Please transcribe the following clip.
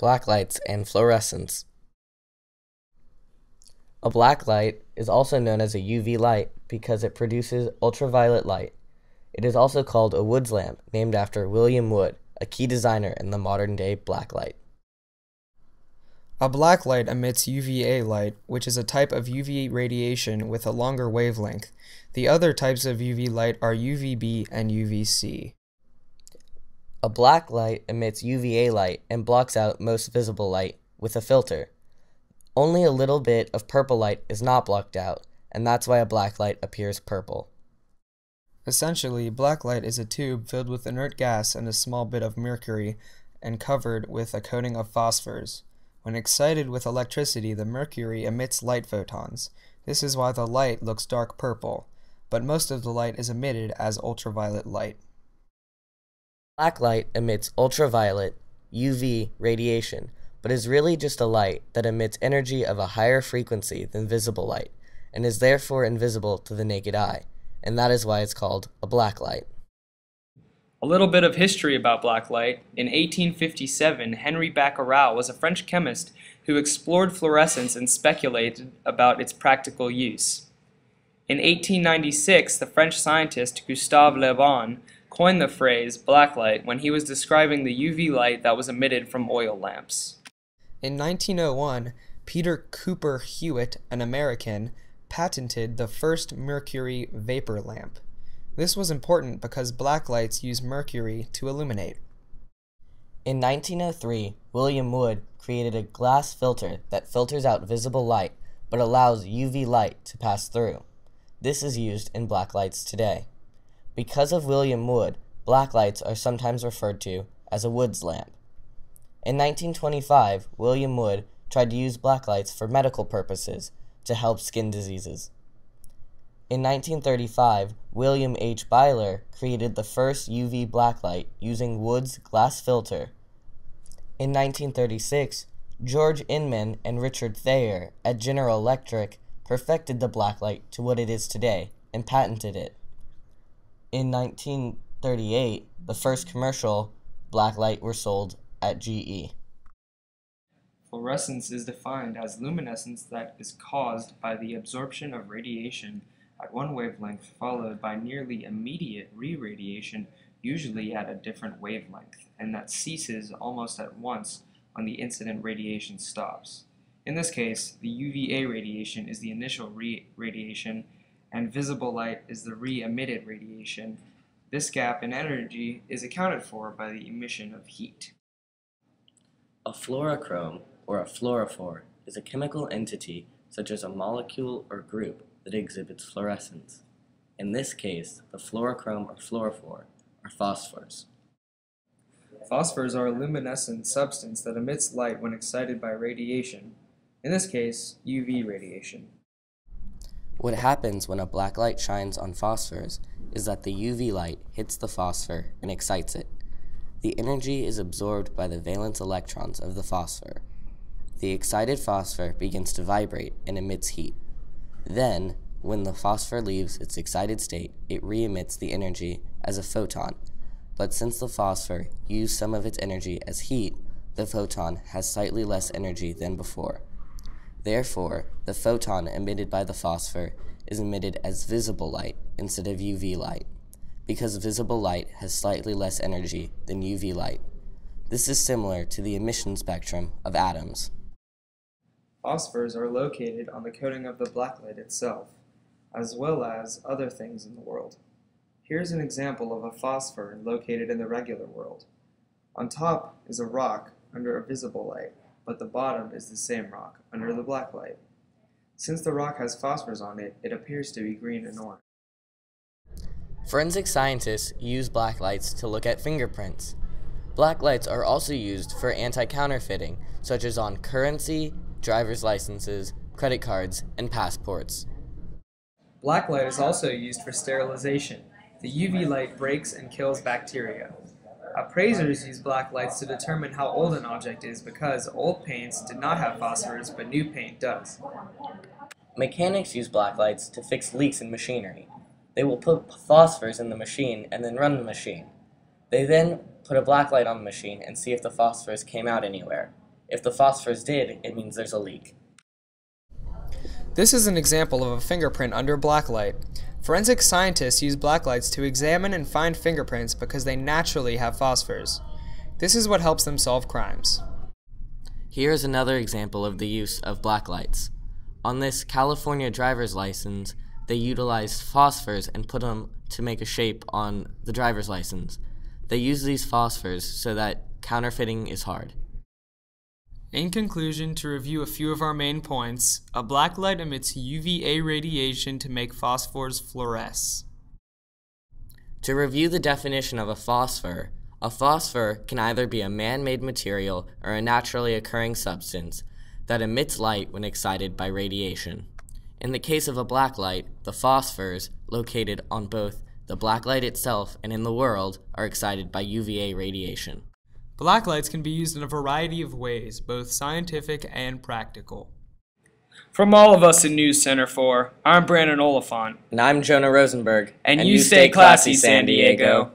Blacklights and fluorescence. A black light is also known as a UV light because it produces ultraviolet light. It is also called a Wood's lamp, named after William Wood, a key designer in the modern-day blacklight. A black light emits UVA light, which is a type of UV radiation with a longer wavelength. The other types of UV light are UVB and UVC. A black light emits UVA light and blocks out most visible light with a filter. Only a little bit of purple light is not blocked out, and that's why a black light appears purple. Essentially, black light is a tube filled with inert gas and a small bit of mercury and covered with a coating of phosphors. When excited with electricity, the mercury emits light photons. This is why the light looks dark purple, but most of the light is emitted as ultraviolet light. Black light emits ultraviolet, UV, radiation, but is really just a light that emits energy of a higher frequency than visible light, and is therefore invisible to the naked eye, and that is why it's called a black light. A little bit of history about black light. In 1857, Henri Becquerel was a French chemist who explored fluorescence and speculated about its practical use. In 1896, the French scientist Gustave Le Bon coined the phrase blacklight when he was describing the UV light that was emitted from oil lamps. In 1901, Peter Cooper Hewitt, an American, patented the first mercury vapor lamp. This was important because black lights use mercury to illuminate. In 1903, William Wood created a glass filter that filters out visible light but allows UV light to pass through. This is used in black lights today. Because of William Wood, black lights are sometimes referred to as a Wood's lamp. In 1925, William Wood tried to use black lights for medical purposes to help skin diseases. In 1935, William H. Byler created the first UV blacklight using Wood's glass filter. In 1936, George Inman and Richard Thayer at General Electric perfected the blacklight to what it is today and patented it. In 1938, the first commercial blacklight were sold at GE. Fluorescence is defined as luminescence that is caused by the absorption of radiation at one wavelength followed by nearly immediate re-radiation, usually at a different wavelength, and that ceases almost at once when the incident radiation stops. In this case, the UVA radiation is the initial re-radiation, and visible light is the re-emitted radiation. This gap in energy is accounted for by the emission of heat. A fluorochrome, or a fluorophore, is a chemical entity such as a molecule or group that exhibits fluorescence. In this case, the fluorochrome or fluorophore are phosphors. Phosphors are a luminescent substance that emits light when excited by radiation, in this case, UV radiation. What happens when a black light shines on phosphors is that the UV light hits the phosphor and excites it. The energy is absorbed by the valence electrons of the phosphor. The excited phosphor begins to vibrate and emits heat. Then, when the phosphor leaves its excited state, it re-emits the energy as a photon. But since the phosphor used some of its energy as heat, the photon has slightly less energy than before. Therefore, the photon emitted by the phosphor is emitted as visible light instead of UV light, because visible light has slightly less energy than UV light. This is similar to the emission spectrum of atoms. Phosphors are located on the coating of the blacklight itself, as well as other things in the world. Here's an example of a phosphor located in the regular world. On top is a rock under a visible light, but the bottom is the same rock under the black light. Since the rock has phosphors on it, it appears to be green and orange. Forensic scientists use black lights to look at fingerprints. Black lights are also used for anti-counterfeiting, such as on currency, driver's licenses, credit cards, and passports. Black light is also used for sterilization. The UV light breaks and kills bacteria. Appraisers use black lights to determine how old an object is because old paints did not have phosphors, but new paint does. Mechanics use black lights to fix leaks in machinery. They will put phosphors in the machine and then run the machine. They then put a black light on the machine and see if the phosphors came out anywhere. If the phosphors did, it means there's a leak. This is an example of a fingerprint under blacklight. Forensic scientists use blacklights to examine and find fingerprints because they naturally have phosphors. This is what helps them solve crimes. Here is another example of the use of blacklights. On this California driver's license, they utilized phosphors and put them to make a shape on the driver's license. They use these phosphors so that counterfeiting is hard. In conclusion, to review a few of our main points, a blacklight emits UVA radiation to make phosphors fluoresce. To review the definition of a phosphor can either be a man-made material or a naturally occurring substance that emits light when excited by radiation. In the case of a blacklight, the phosphors, located on both the blacklight itself and in the world, are excited by UVA radiation. Blacklights can be used in a variety of ways, both scientific and practical. From all of us in News Center 4, I'm Brandon Oliphant. And I'm Jonah Rosenberg. And you stay classy, San Diego.